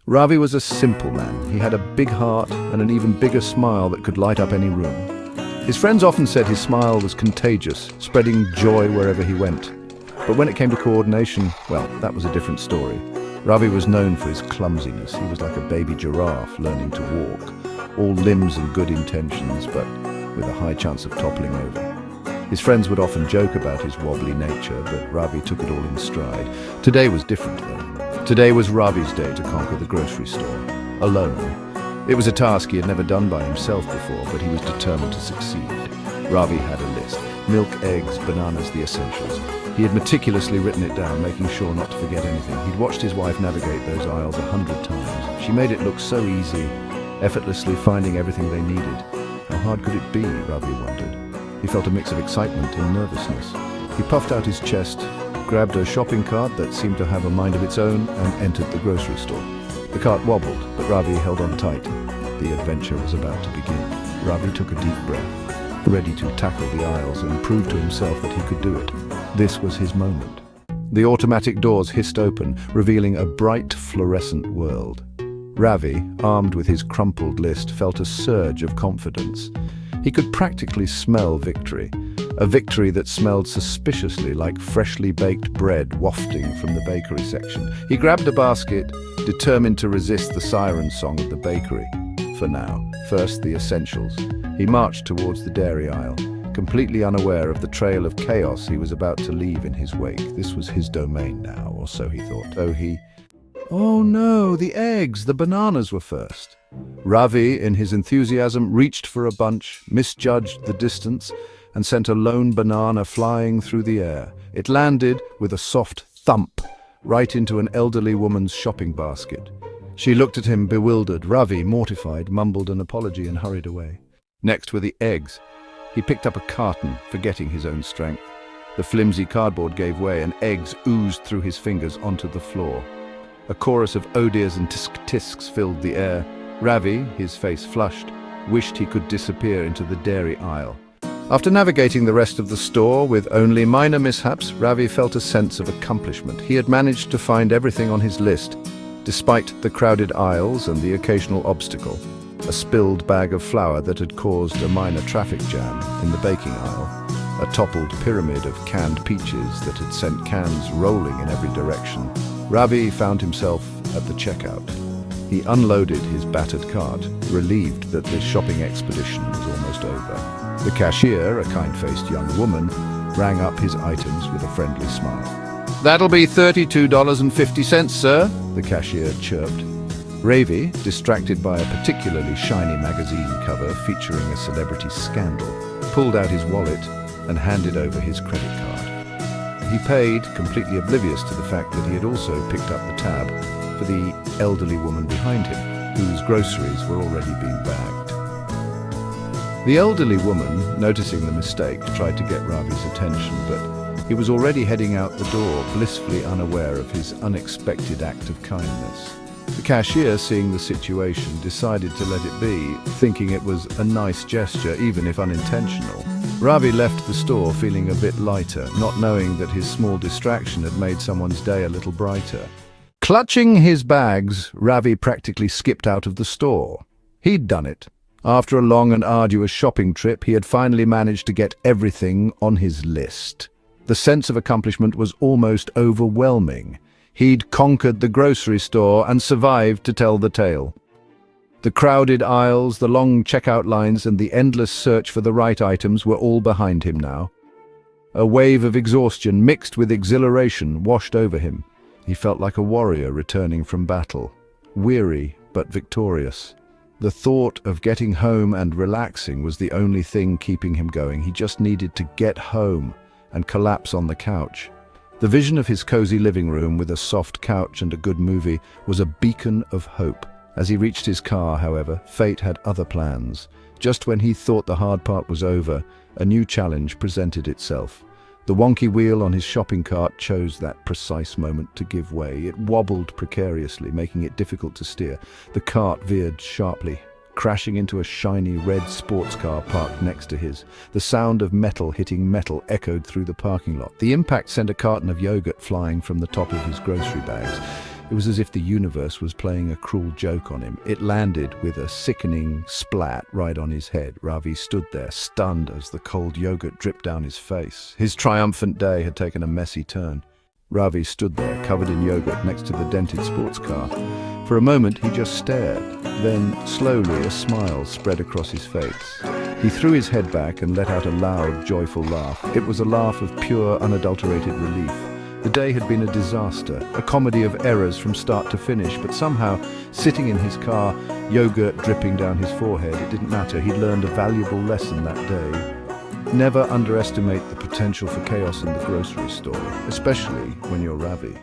Ravi was a simple man. He had a big heart and an even bigger smile that could light up any room. His friends often said his smile was contagious, spreading joy wherever he went. But when it came to coordination, well, that was a different story. Ravi was known for his clumsiness. He was like a baby giraffe learning to walk, all limbs and good intentions, but with a high chance of toppling over. His friends would often joke about his wobbly nature, but Ravi took it all in stride. Today was different, though. Today was Ravi's day to conquer the grocery store, alone. It was a task he had never done by himself before, but he was determined to succeed. Ravi had a list: milk, eggs, bananas, the essentials. He had meticulously written it down, making sure not to forget anything. He'd watched his wife navigate those aisles 100 times. She made it look so easy, effortlessly finding everything they needed. How hard could it be, Ravi wondered. He felt a mix of excitement and nervousness. He puffed out his chest, grabbed a shopping cart that seemed to have a mind of its own, and entered the grocery store. The cart wobbled, but Ravi held on tight. The adventure was about to begin. Ravi took a deep breath, ready to tackle the aisles and prove to himself that he could do it. This was his moment. The automatic doors hissed open, revealing a bright, fluorescent world. Ravi, armed with his crumpled list, felt a surge of confidence. He could practically smell victory, a victory that smelled suspiciously like freshly baked bread wafting from the bakery section. He grabbed a basket, determined to resist the siren song of the bakery. For now, first the essentials. He marched towards the dairy aisle, completely unaware of the trail of chaos he was about to leave in his wake. This was his domain now, or so he thought. Oh no, the eggs, the bananas were first. Ravi, in his enthusiasm, reached for a bunch, misjudged the distance, and sent a lone banana flying through the air. It landed with a soft thump right into an elderly woman's shopping basket. She looked at him bewildered. Ravi, mortified, mumbled an apology and hurried away. Next were the eggs. He picked up a carton, forgetting his own strength. The flimsy cardboard gave way and eggs oozed through his fingers onto the floor. A chorus of oh dears and tisk-tisks filled the air. Ravi, his face flushed, wished he could disappear into the dairy aisle. After navigating the rest of the store with only minor mishaps, Ravi felt a sense of accomplishment. He had managed to find everything on his list, despite the crowded aisles and the occasional obstacle. A spilled bag of flour that had caused a minor traffic jam in the baking aisle. A toppled pyramid of canned peaches that had sent cans rolling in every direction. Ravi found himself at the checkout. He unloaded his battered cart, relieved that this shopping expedition was almost over. The cashier, a kind-faced young woman, rang up his items with a friendly smile. "That'll be $32.50, sir," the cashier chirped. Ravi, distracted by a particularly shiny magazine cover featuring a celebrity scandal, pulled out his wallet and handed over his credit card. He paid, completely oblivious to the fact that he had also picked up the tab for the elderly woman behind him, whose groceries were already being bagged. The elderly woman, noticing the mistake, tried to get Ravi's attention, but he was already heading out the door, blissfully unaware of his unexpected act of kindness. The cashier, seeing the situation, decided to let it be, thinking it was a nice gesture, even if unintentional. Ravi left the store feeling a bit lighter, not knowing that his small distraction had made someone's day a little brighter. Clutching his bags, Ravi practically skipped out of the store. He'd done it. After a long and arduous shopping trip, he had finally managed to get everything on his list. The sense of accomplishment was almost overwhelming. He'd conquered the grocery store and survived to tell the tale. The crowded aisles, the long checkout lines, and the endless search for the right items were all behind him now. A wave of exhaustion mixed with exhilaration washed over him. He felt like a warrior returning from battle, weary but victorious. The thought of getting home and relaxing was the only thing keeping him going. He just needed to get home and collapse on the couch. The vision of his cozy living room with a soft couch and a good movie was a beacon of hope. As he reached his car, however, fate had other plans. Just when he thought the hard part was over, a new challenge presented itself. The wonky wheel on his shopping cart chose that precise moment to give way. It wobbled precariously, making it difficult to steer. The cart veered sharply, crashing into a shiny red sports car parked next to his. The sound of metal hitting metal echoed through the parking lot. The impact sent a carton of yogurt flying from the top of his grocery bags. It was as if the universe was playing a cruel joke on him. It landed with a sickening splat right on his head. Ravi stood there, stunned as the cold yogurt dripped down his face. His triumphant day had taken a messy turn. Ravi stood there, covered in yogurt, next to the dented sports car. For a moment, he just stared. Then, slowly, a smile spread across his face. He threw his head back and let out a loud, joyful laugh. It was a laugh of pure, unadulterated relief. The day had been a disaster, a comedy of errors from start to finish, but somehow, sitting in his car, yogurt dripping down his forehead, it didn't matter. He'd learned a valuable lesson that day. Never underestimate the potential for chaos in the grocery store, especially when you're Ravi.